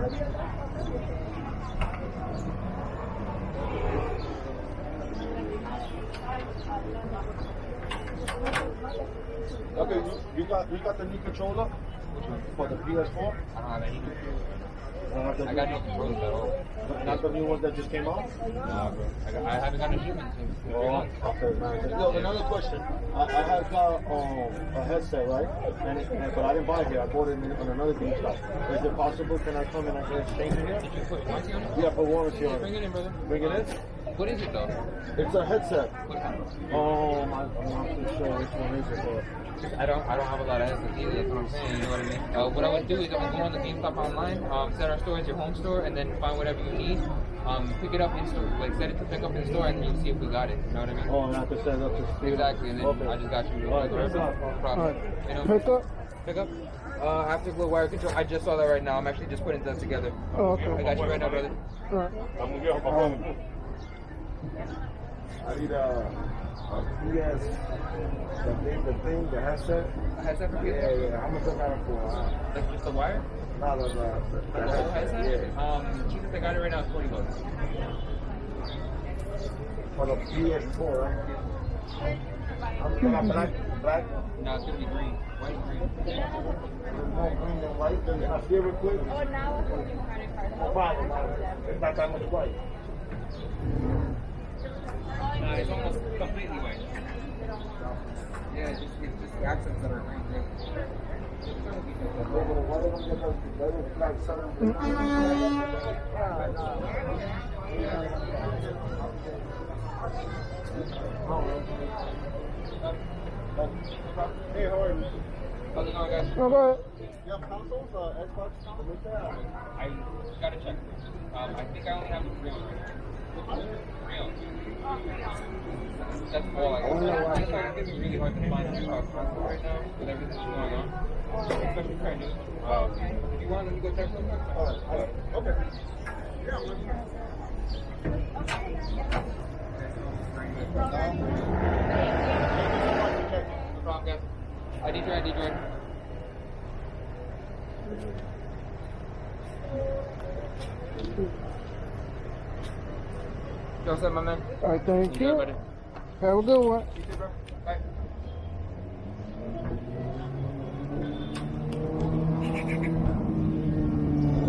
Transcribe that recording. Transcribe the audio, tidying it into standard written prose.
Okay, you got the new controller for the PS4? I don't have any. I got no controllers at all. Not the new ones that just came out? Nah, bro. I haven't gotten a shipment since 3 months. Okay, man. Yo, another question. I had got a headset, right? But I didn't buy it here. I bought it on another game shop. Is it possible? Can I come and I can exchange it here? Did you put warranty on it? Yeah, for warranty on it. Bring it in, brother. Bring it in? What is it, though? It's a headset. What kind? I'm not too sure which one is it, but I don't have a lot of headsets either. That's what I'm saying. You know what I mean? What I would do is I would go on the GameStop online, set our store as your home store, and then find whatever you need. Pick it up in store, like set it to pick up in store, and then you see if we got it. You know what I mean? and I have to set it up to speed. Exactly. And then Okay. I just got you. All right, No problem. You know? Pick up? Pick up. I have to go wire control. I just saw that right now. I'm actually just putting that together. Oh, okay. I got you right now, brother. All right. I need a PS, the headset. A headset for people? Yeah. How much I got it for? Like just the wire? No, The whole headset? Yeah. Cheapest I got it right now is $40. For the PS4, right? I'm gonna black. No, it's gonna be green. White and green. More green than white. Can I see it real quick? Oh, now it's looking credit card. No problem. It's not that much white. No, it's almost completely white. Yeah, it's just the accents that are green. Hey, how are you? How's it going, guys? No, go ahead. You have consoles, Xbox? I gotta check. I think I only have the real right now. Real. That's all I got. It's really hard to find Xbox console right now with everything that's going on. Especially right now. If you want, let me go check real quick. Okay. No problem, guys. ID join. You all set, my man? All right, thank You you. good, buddy? Have a good one. You too, bro. Bye.